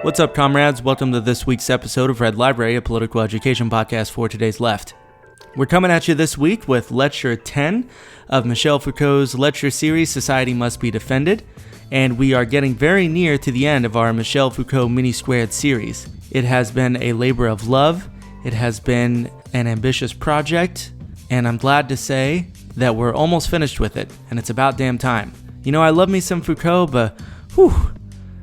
What's up, comrades? Welcome to this week's episode of Red Library, a political education podcast for today's left. We're coming at you this week with Lecture 10 of Michel Foucault's lecture series, Society Must Be Defended, and we are getting very near to the end of our Michel Foucault mini-squared series. It has been a labor of love, it has been an ambitious project, and I'm glad to say that we're almost finished with it, and it's about damn time. You know, I love me some Foucault, but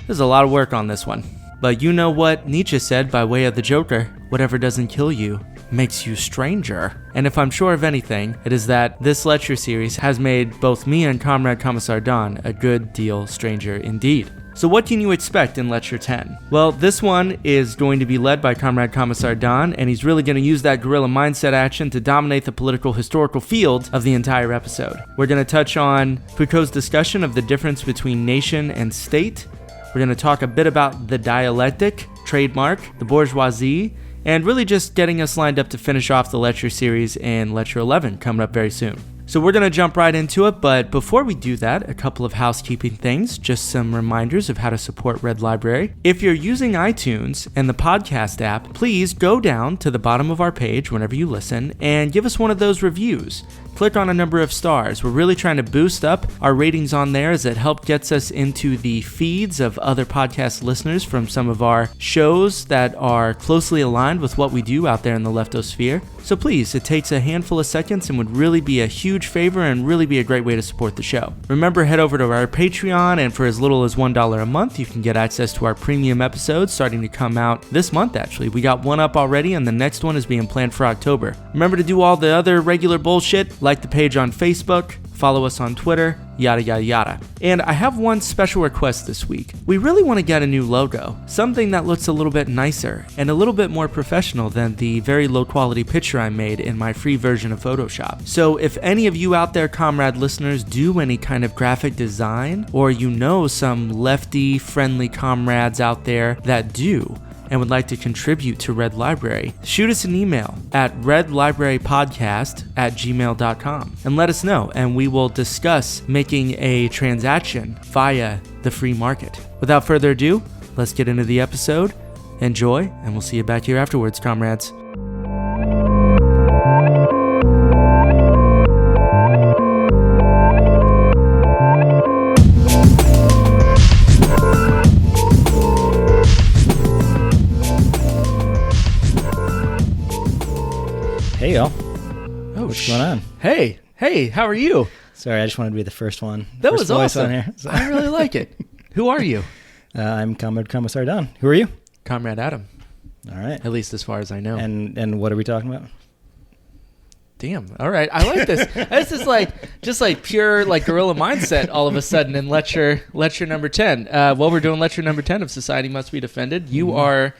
there's a lot of work on this one. But you know what Nietzsche said by way of the Joker, whatever doesn't kill you makes you stranger. And if I'm sure of anything, it is that this lecture series has made both me and Comrade Commissar Don a good deal stranger indeed. So what can you expect in Lecture 10? Well, this one is going to be led by Comrade Commissar Don, and he's really going to use that guerrilla mindset action to dominate the political-historical field of the entire episode. We're going to touch on Foucault's discussion of the difference between nation and state. We're going to talk a bit about the dialectic, trademark, the bourgeoisie, and really just getting us lined up to finish off the lecture series in Lecture 11 coming up very soon. So we're going to jump right into it, but before we do that, a couple of housekeeping things, just some reminders of how to support Red Library. If you're using iTunes and the podcast app, please go down to the bottom of our page whenever you listen and give us one of those reviews. Click on a number of stars. We're really trying to boost up our ratings on there as it helps gets us into the feeds of other podcast listeners from some of our shows that are closely aligned with what we do out there in the leftosphere. So please, it takes a handful of seconds and would really be a huge favor and really be a great way to support the show. Remember, head over to our Patreon, and for as little as $1 a month, you can get access to our premium episodes starting to come out this month, actually. We got one up already, and the next one is being planned for October. Remember to do all the other regular bullshit, like the page on Facebook, follow us on Twitter, yada yada yada. And I have one special request this week. We really want to get a new logo, something that looks a little bit nicer and a little bit more professional than the very low quality picture I made in my free version of Photoshop. So if any of you out there, comrade listeners, do any kind of graphic design, or you know some lefty friendly comrades out there that do, and would like to contribute to Red Library, shoot us an email at redlibrarypodcast@gmail.com and let us know, and we will discuss making a transaction via the free market. Without further ado, let's get into the episode. Enjoy, and we'll see you back here afterwards, comrades. Hey, y'all. Oh, what's going on? Hey, how are you? Sorry, I just wanted to be the first one. That first was voice awesome. On here. So. I really like it. Who are you? I'm Comrade Commissar Don. Who are you? Comrade Adam. All right. At least as far as I know. And what are we talking about? Damn. All right. I like this. This is just pure guerrilla mindset all of a sudden in lecture number 10. We're doing lecture number 10 of Society Must Be Defended. You are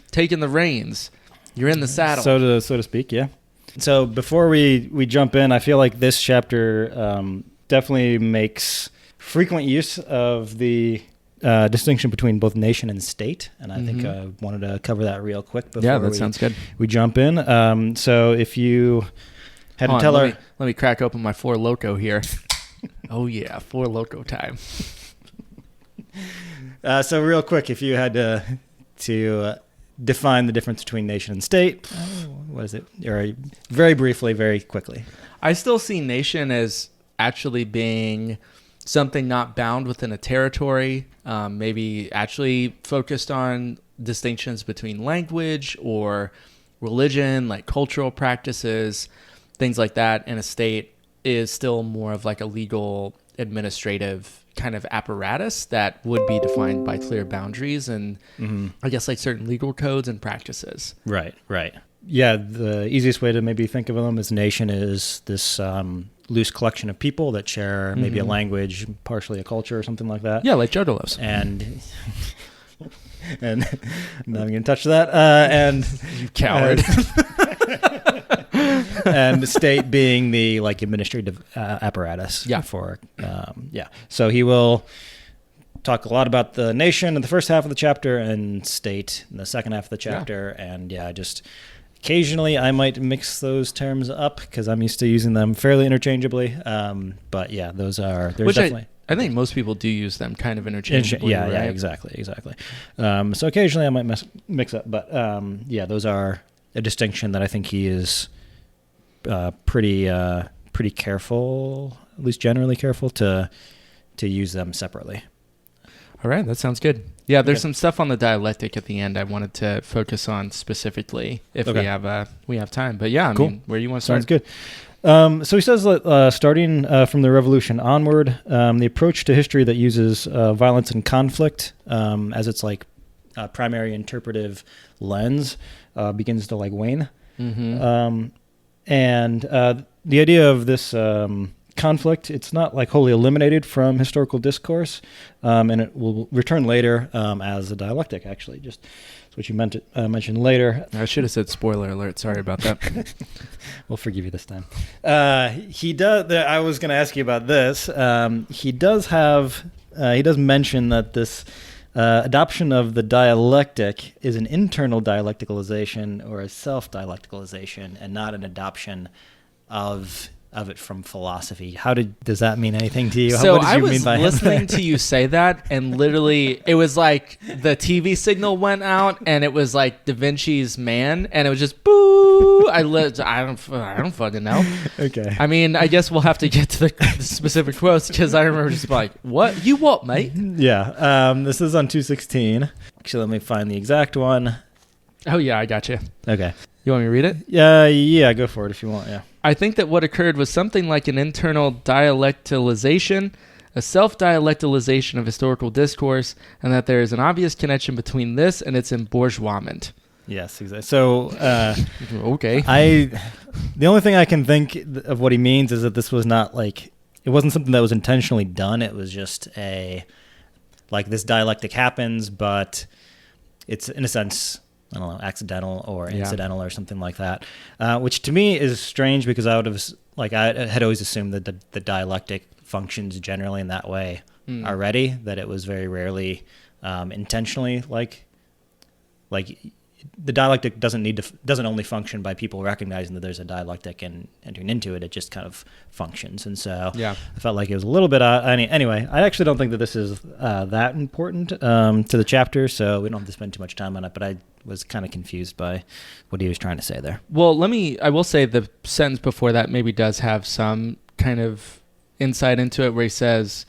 taking the reins. You're in the saddle. So to speak, yeah. So before we jump in, I feel like this chapter definitely makes frequent use of the distinction between both nation and state, and I think I wanted to cover that real quick before sounds good. We jump in. So if you had to tell let me crack open my Four Loko here. Oh yeah, Four Loko time. So real quick, if you had to define the difference between nation and state, what is it? Or very briefly, very quickly. I still see nation as actually being something not bound within a territory, maybe actually focused on distinctions between language or religion, like cultural practices, things like that. And a state is still more of like a legal, administrative kind of apparatus that would be defined by clear boundaries and I guess like certain legal codes and practices. Right. Yeah, the easiest way to maybe think of them as nation is this loose collection of people that share maybe a language, partially a culture or something like that. Yeah, like Juggalos. And I'm not going to touch that. And you coward. And the state being the administrative apparatus. Yeah. So he will talk a lot about the nation in the first half of the chapter and state in the second half of the chapter. Yeah. And just occasionally I might mix those terms up because I'm used to using them fairly interchangeably. But yeah, those are, there's definitely. I think most people do use them kind of interchangeably. Yeah, right? yeah, exactly. So occasionally I might mix up, but those are a distinction that I think he is pretty careful, at least generally careful, to use them separately. All right, that sounds good. Yeah, there's some stuff on the dialectic at the end I wanted to focus on specifically if we have time. But yeah, I mean, where do you want to start? Sounds good. So he says that starting from the revolution onward, the approach to history that uses violence and conflict as its like primary interpretive lens begins to like wane. Mm-hmm. And the idea of this conflict, it's not like wholly eliminated from historical discourse, and it will return later as a dialectic, actually. Just what you mentioned later. I should have said spoiler alert. Sorry about that. We'll forgive you this time. He does. I was going to ask you about this. He does mention that this adoption of the dialectic is an internal dialecticalization or a self-dialecticalization, and not an adoption of it from philosophy. Does that mean anything to you? So what did I you was mean by listening to you say that, and literally it was like the TV signal went out, and it was like Da Vinci's Man, and it was just boo. I don't fucking know. Okay. I mean, I guess we'll have to get to the specific quotes, because I remember just like, what? You what, mate? Yeah. This is on 216. Actually, let me find the exact one. Oh yeah, I got you. Okay. You want me to read it? Yeah, go for it if you want. Yeah. I think that what occurred was something like an internal dialectalization, a self-dialectalization of historical discourse, and that there is an obvious connection between this and its embourgeoisement. Yes, exactly. So, okay. The only thing I can think of what he means is that this was not like, it wasn't something that was intentionally done. It was just this dialectic happens, but it's in a sense, I don't know, accidental or incidental or something like that, which to me is strange, because I had always assumed that the dialectic functions generally in that way already, that it was very rarely intentionally like the dialectic doesn't only function by people recognizing that there's a dialectic and entering into it. It just kind of functions. And so I felt like it was a little bit anyway, I actually don't think that this is that important to the chapter, so we don't have to spend too much time on it, but I was kind of confused by what he was trying to say there. Well, I will say the sentence before that maybe does have some kind of insight into it, where he says,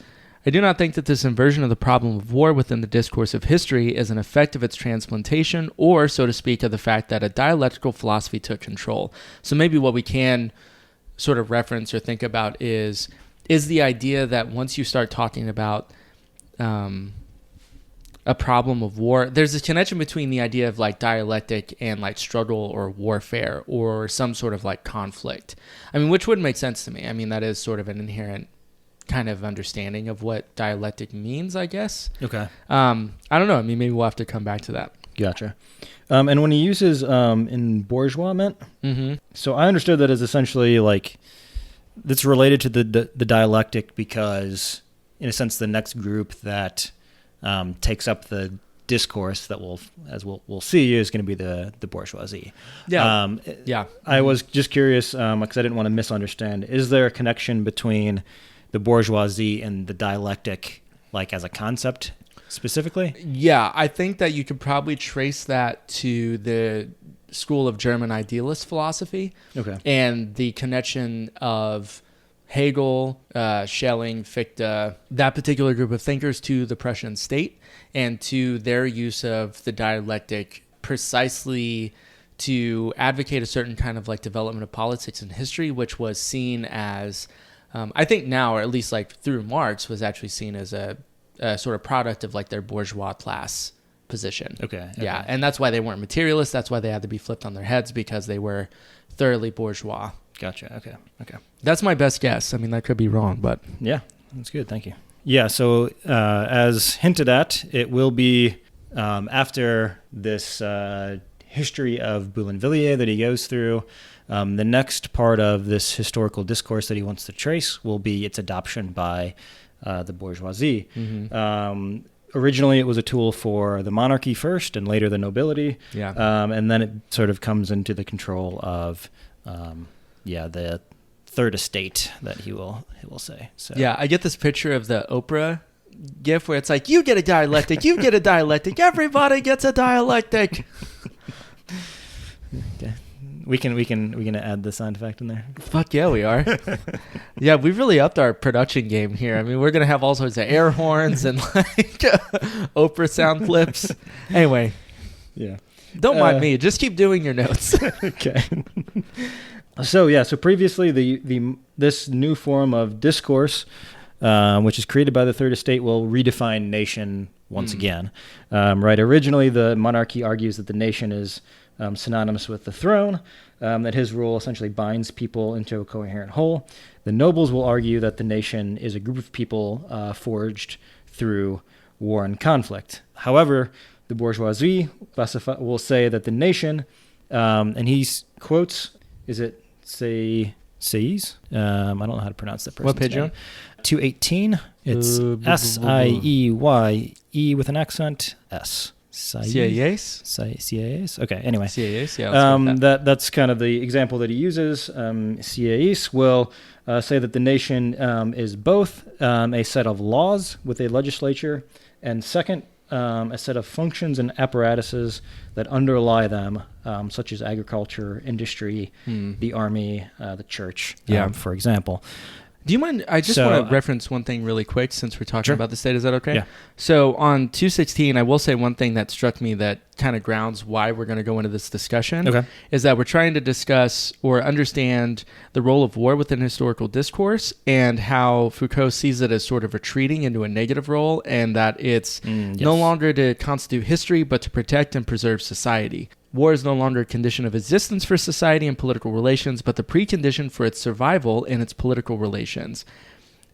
I do not think that this inversion of the problem of war within the discourse of history is an effect of its transplantation, or, so to speak, of the fact that a dialectical philosophy took control. So maybe what we can sort of reference or think about is the idea that once you start talking about a problem of war, there's a connection between the idea of like dialectic and like struggle or warfare or some sort of like conflict. I mean, which would make sense to me. I mean, that is sort of an inherent kind of understanding of what dialectic means, I guess. Okay. I don't know. I mean, maybe we'll have to come back to that. Gotcha. And when he uses embourgeoisement, so I understood that as essentially like that's related to the dialectic, because in a sense the next group that takes up the discourse that we'll see is going to be the bourgeoisie. Yeah. I was just curious because I didn't want to misunderstand. Is there a connection between the bourgeoisie and the dialectic, like as a concept specifically? Yeah, I think that you could probably trace that to the school of German idealist philosophy. Okay. And the connection of Hegel, Schelling, Fichte, that particular group of thinkers, to the Prussian state and to their use of the dialectic precisely to advocate a certain kind of like development of politics and history, which was seen as I think now, or at least like through Marx, was actually seen as a sort of product of like their bourgeois class position. Okay. Yeah, and that's why they weren't materialists. That's why they had to be flipped on their heads, because they were thoroughly bourgeois. Gotcha. Okay. That's my best guess. I mean, that could be wrong, but yeah, that's good. Thank you. Yeah. So as hinted at, it will be after this history of Boulainvilliers that he goes through. The next part of this historical discourse that he wants to trace will be its adoption by the bourgeoisie. Mm-hmm. Originally, it was a tool for the monarchy first, and later the nobility. Yeah. And then it sort of comes into the control of, the third estate that he will say. So Yeah, I get this picture of the Oprah gif where it's like, you get a dialectic, you get a dialectic, everybody gets a dialectic. Okay. We can add the sound effect in there. Fuck yeah, we are. Yeah, we've really upped our production game here. I mean, we're gonna have all sorts of air horns and like Oprah sound clips. Anyway, yeah. Don't mind me. Just keep doing your notes. Okay. So previously this new form of discourse, which is created by the third estate, will redefine nation once again. Right. Originally, the monarchy argues that the nation is synonymous with the throne, that his rule essentially binds people into a coherent whole. The nobles will argue that the nation is a group of people forged through war and conflict. However, the bourgeoisie will say that the nation, and he quotes, is it Sayes? I don't know how to pronounce that person's What page name. on? 218. It's S-I-E-Y-E with an accent, S. CAAs? CAAs? Okay, anyway. CAAs, yeah. That's kind of the example that he uses. CAAs will say that the nation is both a set of laws with a legislature, and second, a set of functions and apparatuses that underlie them, such as agriculture, industry, the army, the church, for example. Do you mind? I just want to reference one thing really quick since we're talking about the state. Is that okay? Yeah. So on 216, I will say one thing that struck me that kind of grounds why we're going to go into this discussion is that we're trying to discuss or understand the role of war within historical discourse and how Foucault sees it as sort of retreating into a negative role, and that it's no longer to constitute history but to protect and preserve society. War is no longer a condition of existence for society and political relations, but the precondition for its survival in its political relations.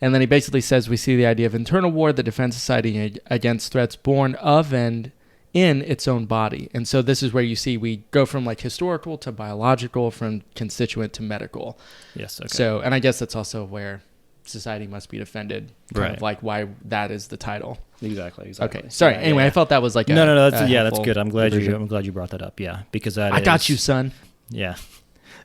And then he basically says we see the idea of internal war that defends society against threats born of and in its own body. And so this is where you see we go from like historical to biological, from constituent to medical. Yes. Okay. So, and I guess that's also where society must be defended, kind of like why that is the title. Exactly. Okay. Sorry. Anyway, I felt that was like no. That's good. I'm glad you brought that up. Yeah, because I got you, son. Yeah,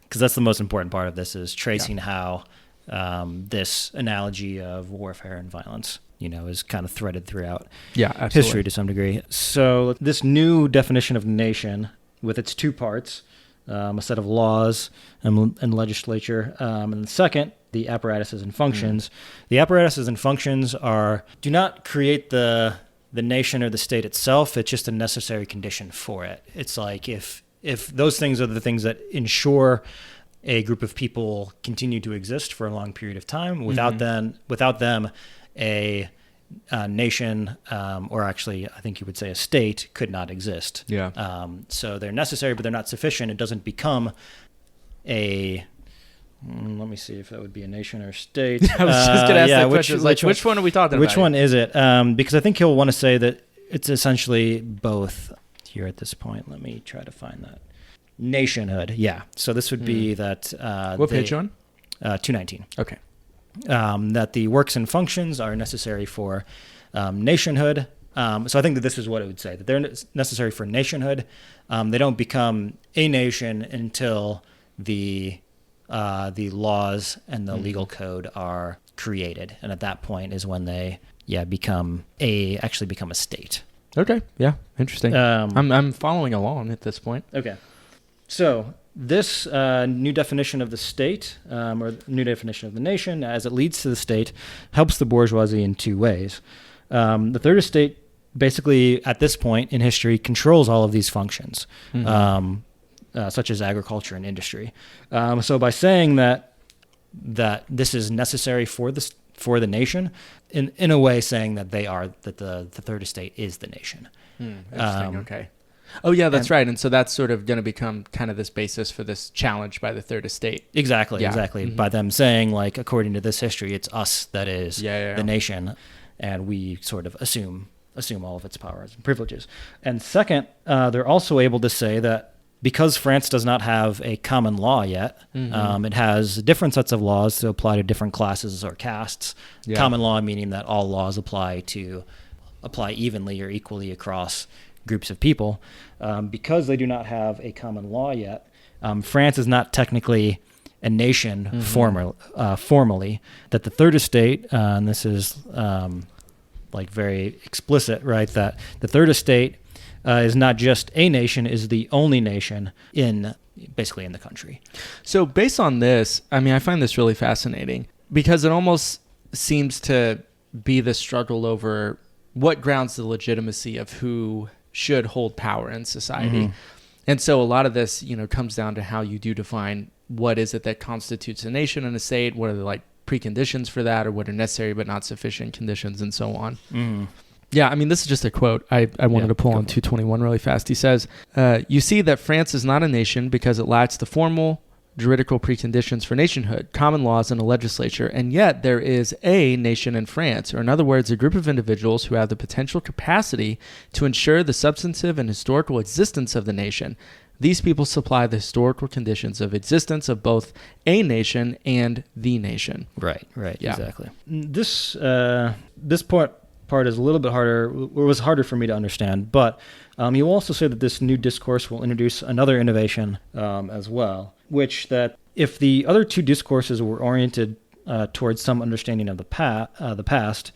because that's the most important part of this is tracing how this analogy of warfare and violence, is kind of threaded throughout history to some degree. So this new definition of nation, with its two parts, a set of laws and legislature, and the second, the apparatuses and functions. The apparatuses and functions do not create the nation or the state itself. It's just a necessary condition for it. It's like if those things are the things that ensure a group of people continue to exist for a long period of time, without them, a nation, or actually, I think you would say a state, could not exist. Yeah. So they're necessary, but they're not sufficient. It doesn't become a... let me see if that would be a nation or state. I was just going to ask that question. Which one are we talking about? Which one is it? Because I think he'll want to say that it's essentially both here at this point. Let me try to find that. Nationhood. Yeah. So this would be that... what page on? 219. Okay. That the works and functions are necessary for nationhood. So I think that this is what it would say, that they're necessary for nationhood. They don't become a nation until the laws and the legal code are created, and at that point is when they become a state. Okay. Yeah. Interesting. I'm following along at this point. Okay. So this new definition of the state, or new definition of the nation, as it leads to the state, helps the bourgeoisie in two ways. The third estate basically, at this point in history, controls all of these functions. Such as agriculture and industry. So by saying that this is necessary for the nation, in a way saying that the third estate is the nation. Interesting. Okay. Oh yeah, that's right. And so that's sort of going to become kind of this basis for this challenge by the third estate. Exactly. By them saying, like, according to this history, it's us that is the nation, and we sort of assume all of its powers and privileges. And second, they're also able to say that because France does not have a common law yet, it has different sets of laws to apply to different classes or castes. Yeah. Common law meaning that all laws apply evenly or equally across groups of people. Because they do not have a common law yet, France is not technically and nation formally, that the third estate, and this is like very explicit, right, that the third estate is not just a nation, is the only nation basically in the country. So based on this, I mean, I find this really fascinating because it almost seems to be the struggle over what grounds the legitimacy of who should hold power in society. And so a lot of this, comes down to how you do define what is it that constitutes a nation and a state, what are the like preconditions for that, or what are necessary but not sufficient conditions, and so on. Yeah, I mean, this is just a quote I wanted to pull on 221 really fast. He says, you see that France is not a nation because it lacks the formal juridical preconditions for nationhood, common laws, and a legislature, and yet there is a nation in France, or in other words, a group of individuals who have the potential capacity to ensure the substantive and historical existence of the nation. These people supply the historical conditions of existence of both a nation and the nation. Right, yeah. Exactly. This part is a little bit harder, it was harder for me to understand, but you also say that this new discourse will introduce another innovation as well, which that if the other two discourses were oriented towards some understanding of the past,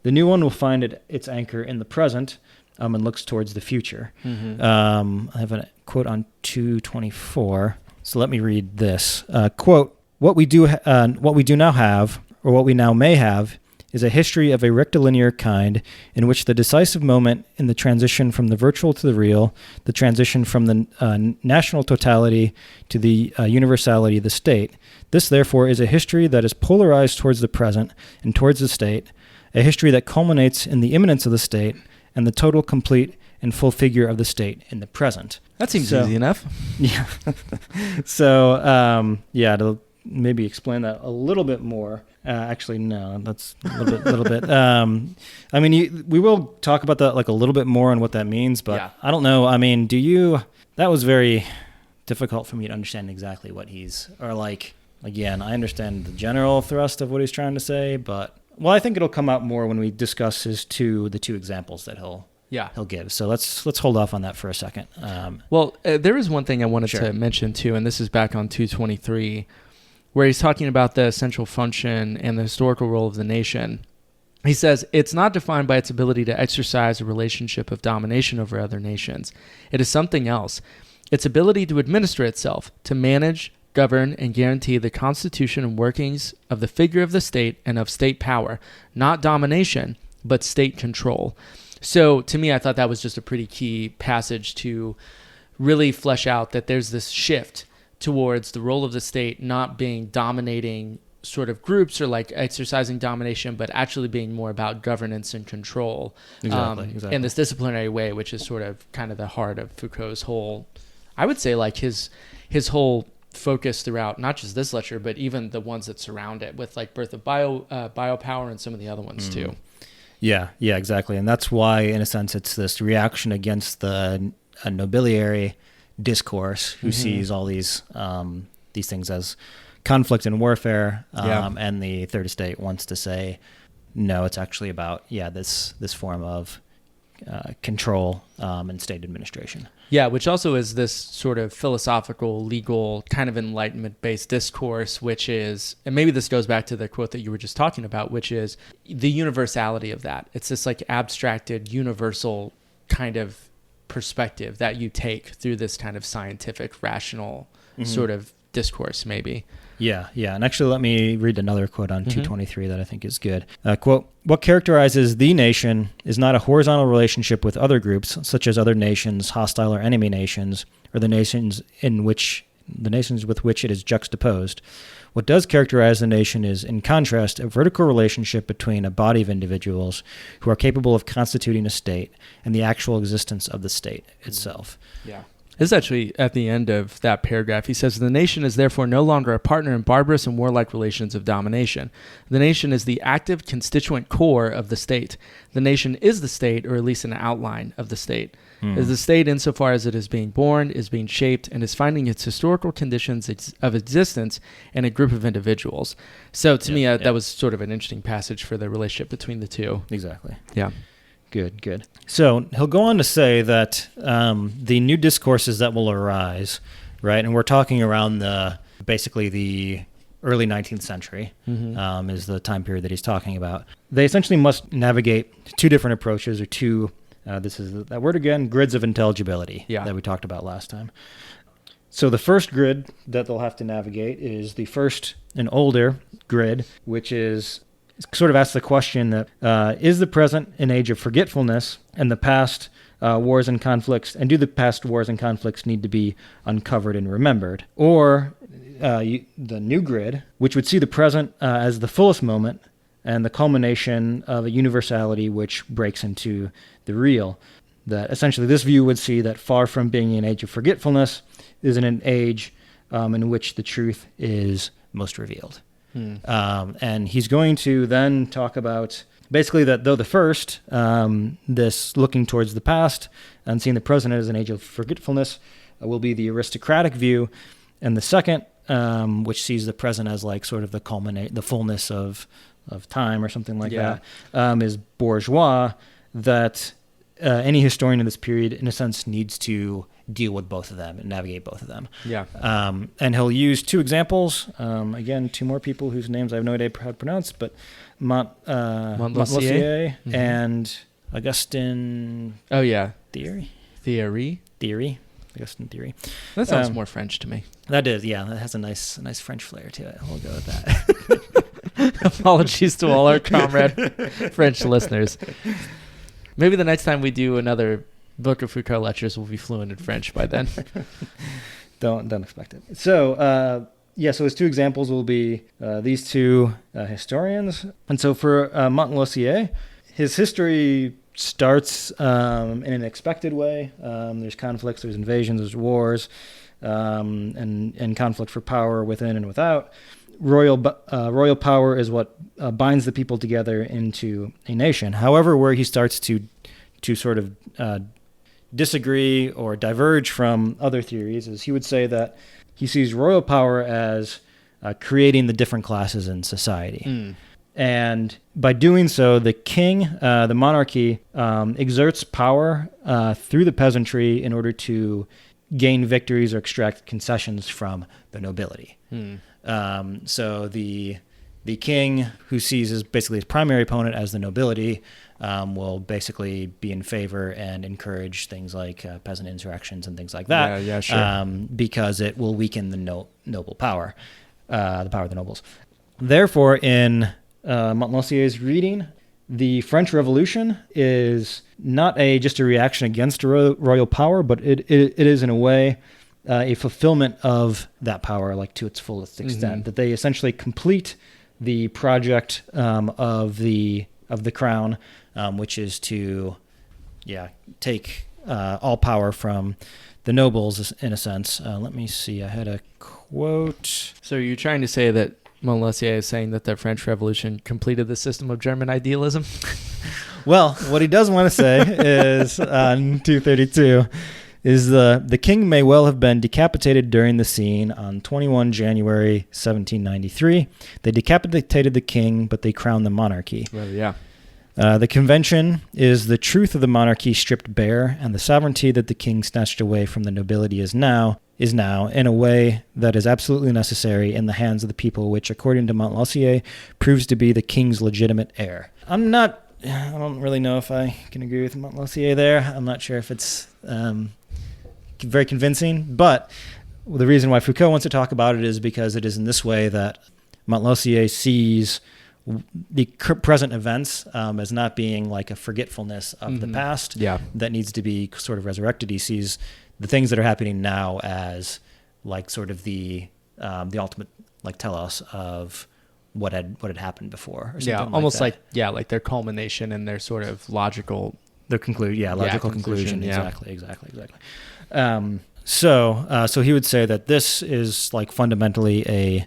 the new one will find its anchor in the present and looks towards the future. I have a quote on 224, so let me read this. Quote, what we do now have, or what we now may have, is a history of a rectilinear kind in which the decisive moment in the transition from the virtual to the real, the transition from the national totality to the universality of the state. This, therefore, is a history that is polarized towards the present and towards the state, a history that culminates in the immanence of the state and the total, complete, and full figure of the state in the present. That seems easy enough. Yeah. So, to maybe explain that a little bit more. Actually, no, that's a little bit. I mean, we will talk about that like a little bit more and what that means, but I don't know. I mean, that was very difficult for me to understand exactly what again, I understand the general thrust of what he's trying to say, but, I think it'll come out more when we discuss the two examples that he'll give. So let's hold off on that for a second. There is one thing I wanted to mention too, and this is back on 223, where he's talking about the essential function and the historical role of the nation. He says, it's not defined by its ability to exercise a relationship of domination over other nations. It is something else. Its ability to administer itself, to manage, govern, and guarantee the constitution and workings of the figure of the state and of state power, not domination, but state control. So to me, I thought that was just a pretty key passage to really flesh out that there's this shift towards the role of the state not being dominating sort of groups or like exercising domination, but actually being more about governance and control. Exactly. In this disciplinary way, which is sort of kind of the heart of Foucault's whole, I would say like his whole focus throughout, not just this lecture, but even the ones that surround it with like Birth of Biopower and some of the other ones too. Yeah, exactly. And that's why, in a sense, it's this reaction against the nobiliary discourse who sees all these things as conflict and warfare, and the third estate wants to say, no, it's actually about this form of control and state administration. Yeah, which also is this sort of philosophical, legal, kind of enlightenment-based discourse, which is, and maybe this goes back to the quote that you were just talking about, which is the universality of that. It's this like abstracted, universal kind of perspective that you take through this kind of scientific, rational sort of discourse, maybe. Yeah. And actually, let me read another quote on 223 that I think is good. Quote, what characterizes the nation is not a horizontal relationship with other groups, such as other nations, hostile or enemy nations, or the nations with which it is juxtaposed. What does characterize the nation is, in contrast, a vertical relationship between a body of individuals who are capable of constituting a state and the actual existence of the state itself. Yeah. This is actually at the end of that paragraph. He says, the nation is therefore no longer a partner in barbarous and warlike relations of domination. The nation is the active constituent core of the state. The nation is the state, or at least an outline of the state. Is the state insofar as it is being born, is being shaped, and is finding its historical conditions of existence in a group of individuals. So to me, that was sort of an interesting passage for the relationship between the two. Exactly. Yeah. Good. So he'll go on to say that the new discourses that will arise, right, and we're talking around the basically the early 19th century is the time period that he's talking about. They essentially must navigate two different approaches, or two, this is that word again, grids of intelligibility that we talked about last time. So the first grid that they'll have to navigate is the first and older grid, which is sort of asks the question that is the present an age of forgetfulness, and the past wars and conflicts, and do the past wars and conflicts need to be uncovered and remembered? Or the new grid, which would see the present as the fullest moment and the culmination of a universality which breaks into the real. That essentially this view would see that far from being an age of forgetfulness is in an age in which the truth is most revealed. And he's going to then talk about basically that though the first, this looking towards the past and seeing the present as an age of forgetfulness, will be the aristocratic view, and the second, which sees the present as like sort of the fullness of time or something like that, is bourgeois. That any historian of this period, in a sense, needs to deal with both of them and navigate both of them. And he'll use two examples. Again, two more people whose names I have no idea how to pronounce, but Montlosier and Augustin. Oh yeah, Theory. Augustin Theory. That sounds more French to me. That is, yeah. That has a nice French flair to it. We'll go with that. Apologies to all our comrade French listeners. Maybe the next time we do another Book of Foucault lectures, we'll be fluent in French by then. Don't expect it. So, so his two examples will be these two historians. And so for Montlosier, his history starts in an expected way. There's conflicts, there's invasions, there's wars, and conflict for power within and without. Royal power is what binds the people together into a nation. However, where he starts to sort of disagree or diverge from other theories is he would say that he sees royal power as creating the different classes in society. And by doing so, the king, the monarchy, exerts power through the peasantry in order to gain victories or extract concessions from the nobility. So the king, who sees basically his primary opponent as the nobility, will basically be in favor and encourage things like peasant insurrections and things like that. Because it will weaken the noble power, the power of the nobles. Therefore, in Montlosier's reading, the French Revolution is not just a reaction against royal power, but it is in a way a fulfillment of that power, like to its fullest extent. That they essentially complete the project of the crown, which is to take all power from the nobles in a sense. Let me see. I had a quote. So you're trying to say that Montlosier is saying that the French Revolution completed the system of German idealism? Well, what he does want to say is on 232 is the king may well have been decapitated during the scene on 21 January 1793. They decapitated the king, but they crowned the monarchy. Well, yeah. The convention is the truth of the monarchy stripped bare, and the sovereignty that the king snatched away from the nobility is now, in a way that is absolutely necessary, in the hands of the people, which, according to Montlosier, proves to be the king's legitimate heir. I don't really know if I can agree with Montlosier there. I'm not sure if it's very convincing, but the reason why Foucault wants to talk about it is because it is in this way that Montlosier sees the present events as not being like a forgetfulness of the past that needs to be sort of resurrected. He sees the things that are happening now as like sort of the ultimate like telos of what had happened before. Or something almost like their culmination and their sort of logical. Their logical conclusion. Exactly. So he would say that this is like fundamentally a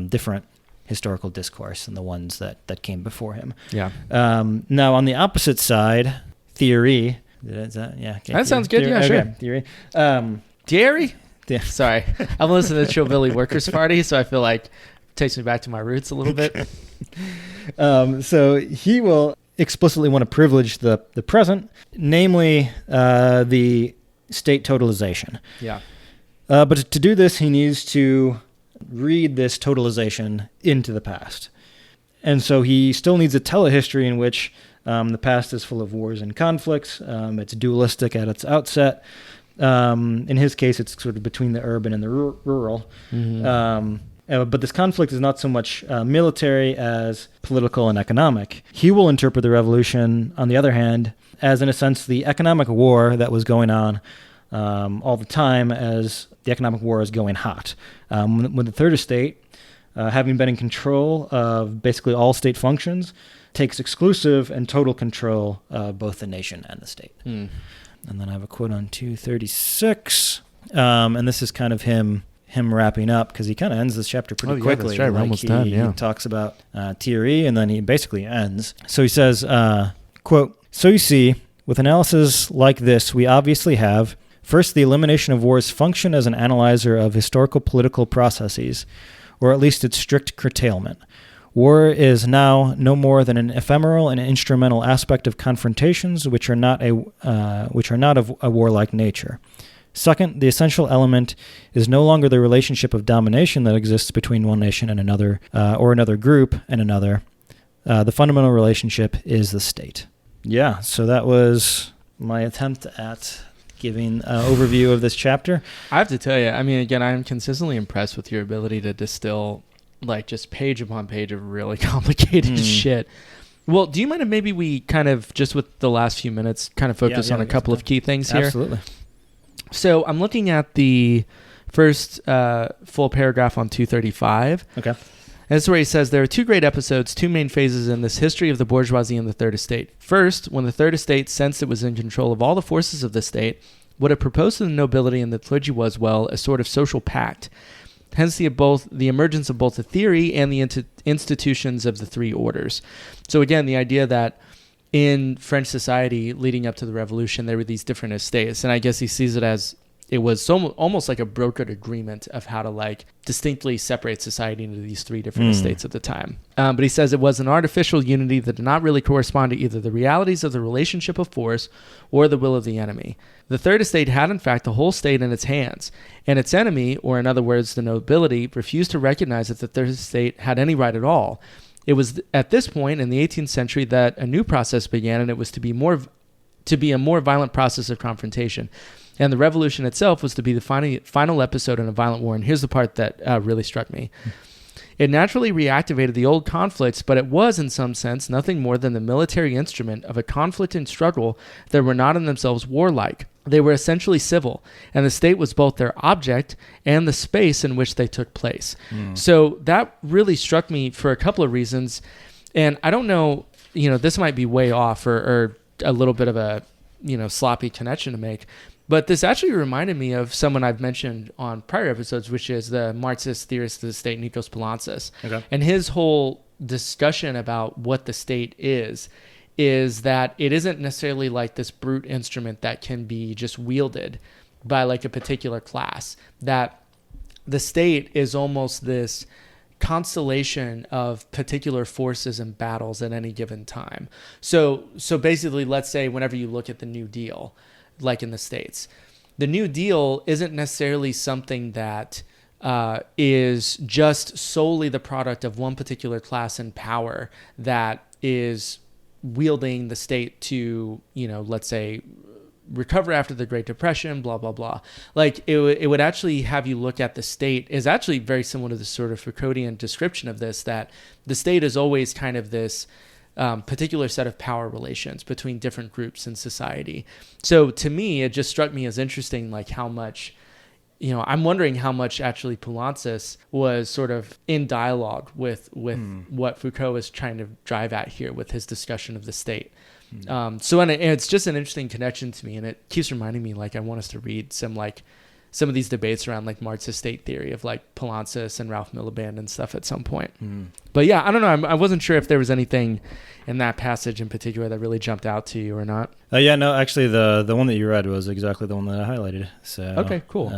different historical discourse than the ones that came before him. Now on the opposite side, theory. That sounds good. Yeah, sure. Theory. Theory? Yeah. Sorry, I'm listening to Chillbilly Workers Party, so I feel like it takes me back to my roots a little bit. So he will explicitly want to privilege the present, namely the state totalization. Yeah. But to do this, he needs to read this totalization into the past. And so he still needs to tell a history in which the past is full of wars and conflicts. It's dualistic at its outset. In his case, it's sort of between the urban and the rural. But this conflict is not so much military as political and economic. He will interpret the revolution, on the other hand, as, in a sense, the economic war that was going on all the time, as the economic war is going hot. When the third estate, having been in control of basically all state functions, takes exclusive and total control of both the nation and the state. And then I have a quote on 236, and this is kind of him wrapping up, because he kind of ends this chapter pretty quickly. That's right. We're almost done, He talks about theory, and then he basically ends. So he says, quote, "So you see, with analysis like this, we obviously have, first, the elimination of war's function as an analyzer of historical political processes, or at least its strict curtailment. War is now no more than an ephemeral and instrumental aspect of confrontations which are not of a warlike nature. Second, the essential element is no longer the relationship of domination that exists between one nation and another, or another group and another. The fundamental relationship is the state." Yeah, so that was my attempt at giving an overview of this chapter. I have to tell you, I mean, again, I'm consistently impressed with your ability to distill like just page upon page of really complicated shit. Well, do you mind if maybe we kind of, just with the last few minutes, kind of focus on a couple of key things here? Absolutely. So I'm looking at the first full paragraph on 235. Okay. And this is where he says, there are two great episodes, two main phases in this history of the bourgeoisie and the Third Estate. First, when the Third Estate sensed it was in control of all the forces of the state, what it proposed to the nobility and the clergy was, well, a sort of social pact. Hence the emergence of both the theory and the institutions of the three orders. So again, the idea that in French society leading up to the revolution, there were these different estates. And I guess he sees it as it was almost like a brokered agreement of how to like distinctly separate society into these three different estates at the time. But he says it was an artificial unity that did not really correspond to either the realities of the relationship of force or the will of the enemy. The Third Estate had, in fact, the whole state in its hands, and its enemy, or in other words, the nobility, refused to recognize that the Third Estate had any right at all. It was at this point in the 18th century that a new process began, and it was to be a more violent process of confrontation. And the revolution itself was to be the final episode in a violent war. And here's the part that really struck me. It naturally reactivated the old conflicts, but it was, in some sense, nothing more than the military instrument of a conflict and struggle that were not in themselves warlike. They were essentially civil, and the state was both their object and the space in which they took place. So that really struck me for a couple of reasons. And I don't know, this might be way off or a little bit of a, sloppy connection to make. But this actually reminded me of someone I've mentioned on prior episodes, which is the Marxist theorist of the state, Nikos Poulantzas. Okay. And his whole discussion about what the state is that it isn't necessarily like this brute instrument that can be just wielded by like a particular class. That the state is almost this constellation of particular forces and battles at any given time. So basically, let's say whenever you look at the New Deal, like in the States, the New Deal isn't necessarily something that is just solely the product of one particular class in power that is wielding the state to, let's say, recover after the Great Depression, blah, blah, blah. Like it would actually have you look at the state is actually very similar to the sort of Foucauldian description of this, that the state is always kind of this particular set of power relations between different groups in society. So to me, it just struck me as interesting, like how much, I'm wondering how much actually Poulantzas was sort of in dialogue with what Foucault is trying to drive at here with his discussion of the state. And it's just an interesting connection to me, and it keeps reminding me, like, I want us to read some of these debates around like Marxist state theory of like Poulantzas and Ralph Miliband and stuff at some point. But yeah, I don't know. I wasn't sure if there was anything in that passage in particular that really jumped out to you or not. Yeah, no, actually the one that you read was exactly the one that I highlighted. So okay, cool.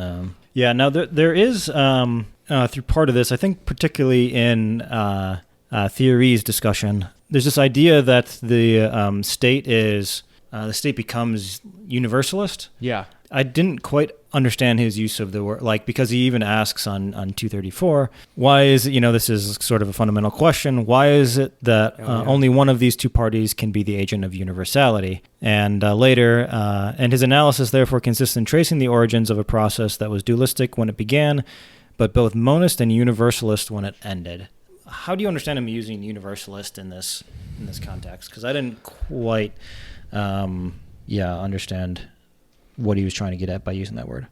Now there is through part of this, I think particularly in Thierry's discussion, there's this idea that the state becomes universalist. Yeah. I didn't quite understand his use of the word, like, because he even asks on 234, why is it, this is sort of a fundamental question, why is it that only one of these two parties can be the agent of universality? And later, and his analysis therefore consists in tracing the origins of a process that was dualistic when it began, but both monist and universalist when it ended. How do you understand him using universalist in this context? Because I didn't quite understand what he was trying to get at by using that word.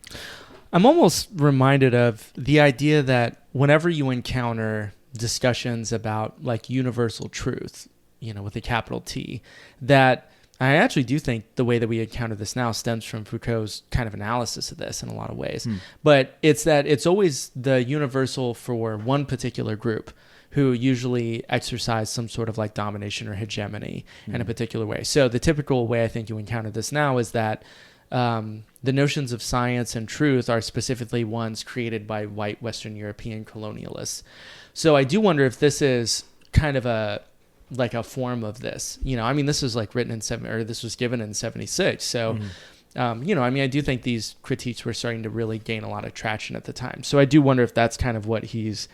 I'm almost reminded of the idea that whenever you encounter discussions about like universal truth, with a capital T, that I actually do think the way that we encounter this now stems from Foucault's kind of analysis of this in a lot of ways. But it's that it's always the universal for one particular group who usually exercise some sort of like domination or hegemony in a particular way. So the typical way I think you encounter this now is that the notions of science and truth are specifically ones created by white Western European colonialists. So I do wonder if this is kind of a form of this. This was like written this was given in 76. So, I do think these critiques were starting to really gain a lot of traction at the time. So I do wonder if that's kind of what he's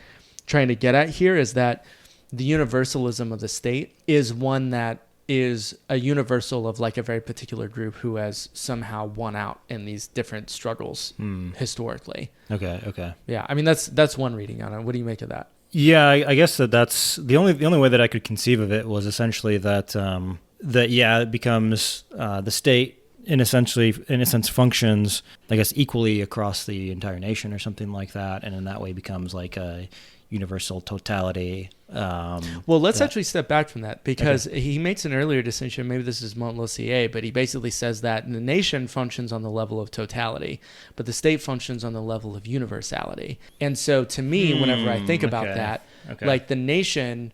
trying to get at here, is that the universalism of the state is one that is a universal of like a very particular group who has somehow won out in these different struggles historically. Okay. Yeah, that's one reading on it. What do you make of that? Yeah, I guess that's the only way that I could conceive of it was essentially that it becomes the state in a sense functions, I guess, equally across the entire nation or something like that, and in that way becomes like a universal totality. Well, let's actually step back from that, because he makes an earlier distinction, maybe this is Montpensier, but he basically says that the nation functions on the level of totality, but the state functions on the level of universality. And so to me, whenever I think about that, like the nation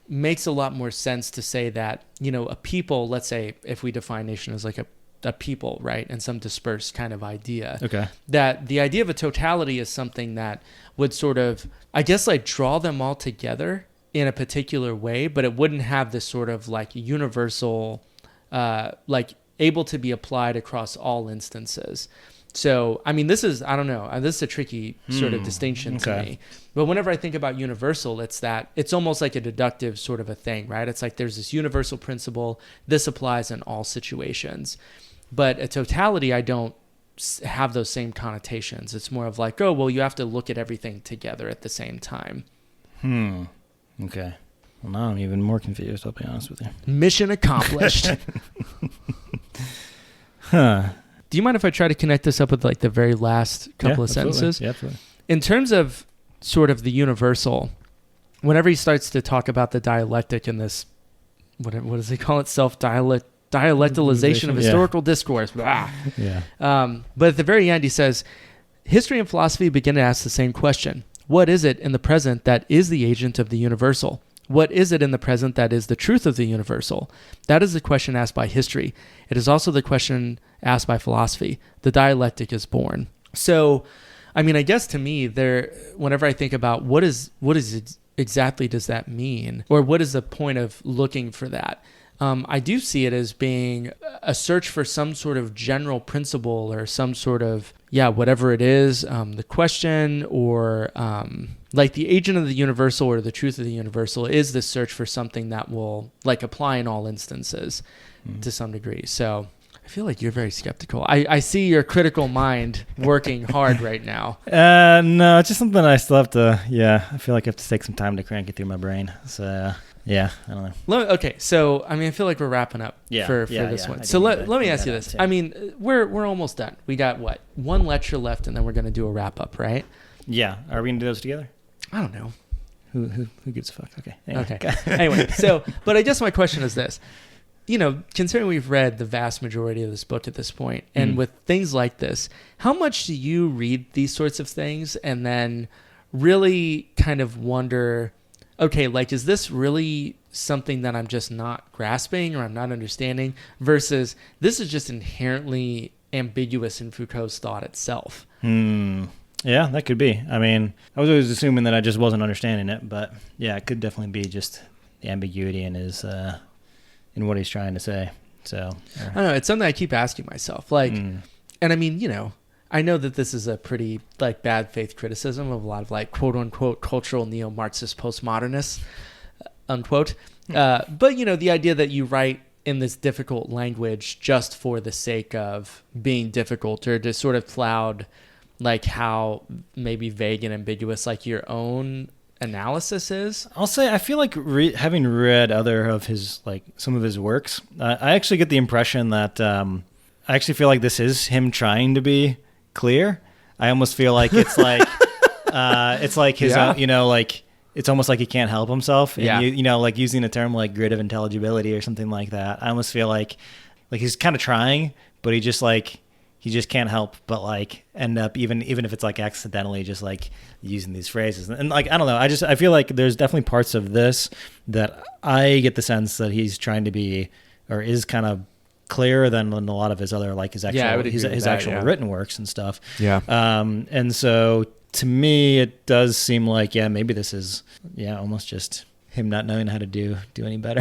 makes a lot more sense to say that, a people, let's say if we define nation as like a people, right? And some dispersed kind of idea. That the idea of a totality is something that would sort of, I guess, like draw them all together in a particular way, but it wouldn't have this sort of like universal, like able to be applied across all instances. So, this is, I don't know, this is a tricky sort of distinction to me. But whenever I think about universal, it's almost like a deductive sort of a thing, right? It's like there's this universal principle, this applies in all situations. But a totality, I don't have those same connotations. It's more of like, oh, well, you have to look at everything together at the same time. Okay. Well, now I'm even more confused, I'll be honest with you. Mission accomplished. Do you mind if I try to connect this up with like the very last couple of sentences? Yeah, absolutely. In terms of sort of the universal, whenever he starts to talk about the dialectic in this, what does he call it? Dialectalization of historical discourse. But at the very end, he says, history and philosophy begin to ask the same question. What is it in the present that is the agent of the universal? What is it in the present that is the truth of the universal? That is the question asked by history. It is also the question asked by philosophy. The dialectic is born. So, I guess to me, whenever I think about what is exactly does that mean, or what is the point of looking for that? I do see it as being a search for some sort of general principle or some sort of, whatever it is, the question or like the agent of the universal or the truth of the universal is the search for something that will like apply in all instances to some degree. So I feel like you're very skeptical. I see your critical mind working hard right now. No, it's just something I still have to, I feel like I have to take some time to crank it through my brain. So I don't know. Okay, so I feel like we're wrapping up for this one. So let me ask you this. We're almost done. We got one lecture left, and then we're going to do a wrap up, right? Yeah. Are we going to do those together? I don't know. Who gives a fuck? Okay. Anyway, but I guess my question is this. Considering we've read the vast majority of this book at this point, and with things like this, how much do you read these sorts of things and then really kind of wonder, okay, like, is this really something that I'm just not grasping or I'm not understanding versus this is just inherently ambiguous in Foucault's thought itself? Yeah, that could be. I was always assuming that I just wasn't understanding it, but it could definitely be just the ambiguity in his, in what he's trying to say. So I don't know. It's something I keep asking myself. Like, And I mean, I know that this is a pretty like bad faith criticism of a lot of like quote unquote cultural neo-Marxist postmodernists, unquote. But the idea that you write in this difficult language just for the sake of being difficult, or to sort of cloud like how maybe vague and ambiguous like your own analysis is. I'll say I feel like having read other of his some of his works, I actually get the impression that I actually feel like this is him trying to be clear. I almost feel like it's like it's like his own, it's almost like he can't help himself. And like using a term like grid of intelligibility or something like that. I almost feel like he's kind of trying, but he just can't help but end up even if it's accidentally just using these phrases. And I don't know, I feel like there's definitely parts of this that I get the sense that he's trying to be, or is kind of clearer than a lot of his other his actual written works and stuff. And so to me it does seem like maybe this is almost just him not knowing how to do any better.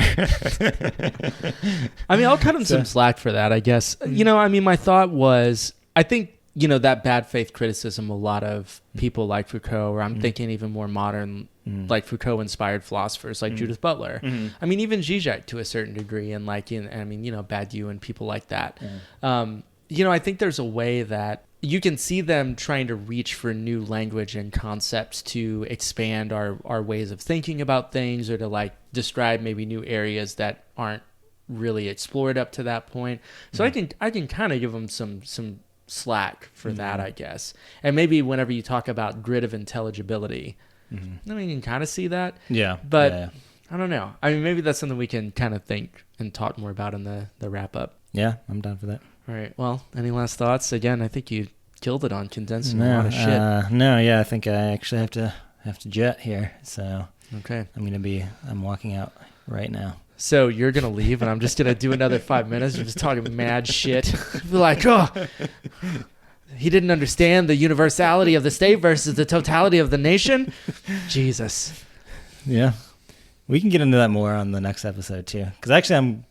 I mean, I'll cut him some slack for that, I guess. My thought was, I think that bad faith criticism, a lot of people like Foucault, or I'm thinking even more modern like Foucault inspired philosophers like Judith Butler. I mean, even Zizek to a certain degree, and Badiou and people like that. I think there's a way that you can see them trying to reach for new language and concepts to expand our ways of thinking about things, or to describe maybe new areas that aren't really explored up to that point. So I can kind of give them some slack for that, I guess. And maybe whenever you talk about grid of intelligibility, I mean, you can kind of see that. But I don't know. I mean, maybe that's something we can kind of think and talk more about in the wrap up. Yeah, I'm down for that. All right. Well, any last thoughts? Again, I think you killed it on condensing a lot of shit. I think I actually have to jet here. So okay, I'm walking out right now. So you're gonna leave, and I'm just gonna do another 5 minutes. You're just talking mad shit. Be like, he didn't understand the universality of the state versus the totality of the nation. Jesus. Yeah, we can get into that more on the next episode too. Because actually,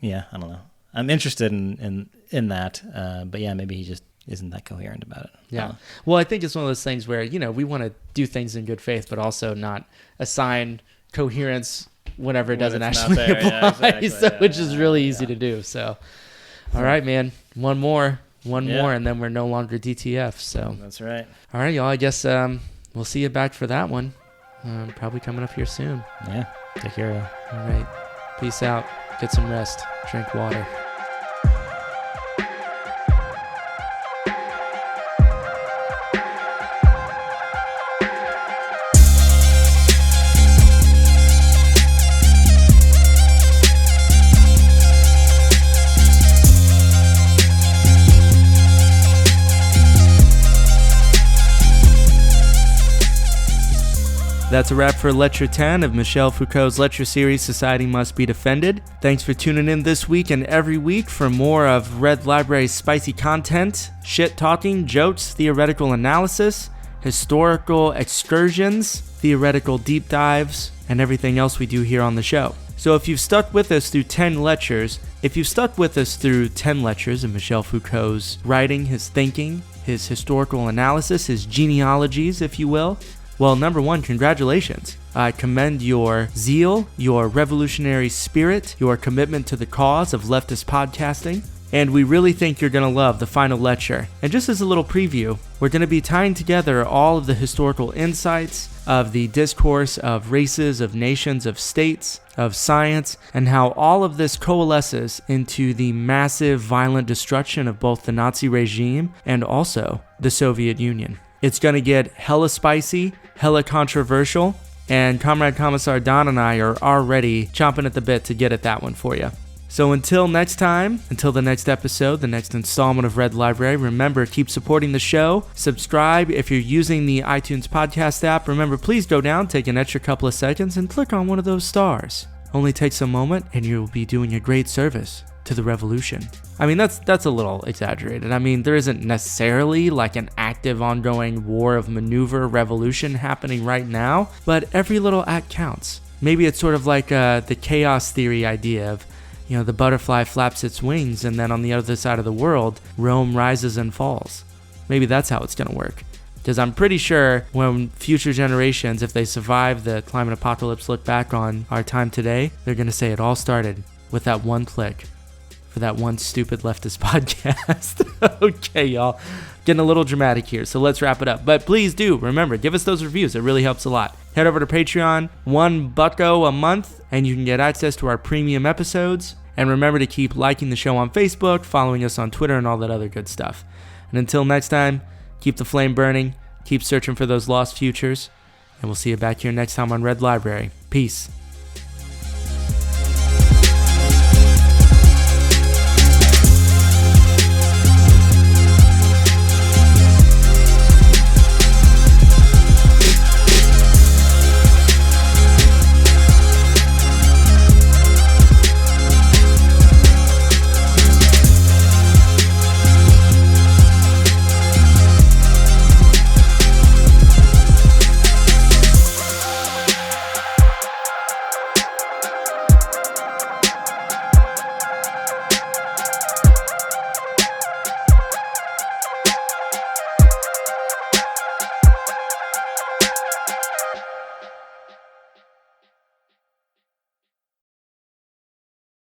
I don't know. I'm interested in that, but maybe he just isn't that coherent about it. Yeah. Well, I think it's one of those things where, we want to do things in good faith, but also not assign coherence whenever it doesn't actually apply, which is really easy to do. So, all right, man, one more, and then we're no longer DTF. So that's right. All right, y'all. I guess we'll see you back for that one. Probably coming up here soon. Yeah. Take care, y'all. All right. Peace out. Get some rest. Drink water. That's a wrap for Lecture 10 of Michel Foucault's lecture series, Society Must Be Defended. Thanks for tuning in this week and every week for more of Red Library's spicy content, shit-talking, jokes, theoretical analysis, historical excursions, theoretical deep dives, and everything else we do here on the show. So if you've stuck with us through 10 lectures of Michel Foucault's writing, his thinking, his historical analysis, his genealogies, if you will, well, number one, congratulations. I commend your zeal, your revolutionary spirit, your commitment to the cause of leftist podcasting, and we really think you're going to love the final lecture. And just as a little preview, we're going to be tying together all of the historical insights of the discourse of races, of nations, of states, of science, and how all of this coalesces into the massive violent destruction of both the Nazi regime and also the Soviet Union. It's going to get hella spicy, hella controversial, and Comrade Commissar Don and I are already chomping at the bit to get at that one for you. So until next time, until the next episode, the next installment of Red Library, remember, keep supporting the show. Subscribe if you're using the iTunes podcast app. Remember, please go down, take an extra couple of seconds, and click on one of those stars. Only takes a moment, and you'll be doing a great service to the revolution. I mean, that's a little exaggerated. I mean, there isn't necessarily like an active ongoing war of maneuver revolution happening right now, but every little act counts. Maybe it's sort of like the chaos theory idea of, the butterfly flaps its wings, and then on the other side of the world, Rome rises and falls. Maybe that's how it's going to work. Because I'm pretty sure when future generations, if they survive the climate apocalypse, look back on our time today, they're going to say it all started with that one click for that one stupid leftist podcast. Okay, y'all. Getting a little dramatic here, so let's wrap it up. But please do, remember, give us those reviews. It really helps a lot. Head over to Patreon, $1 a month, and you can get access to our premium episodes. And remember to keep liking the show on Facebook, following us on Twitter, and all that other good stuff. And until next time, keep the flame burning, keep searching for those lost futures, and we'll see you back here next time on Red Library. Peace.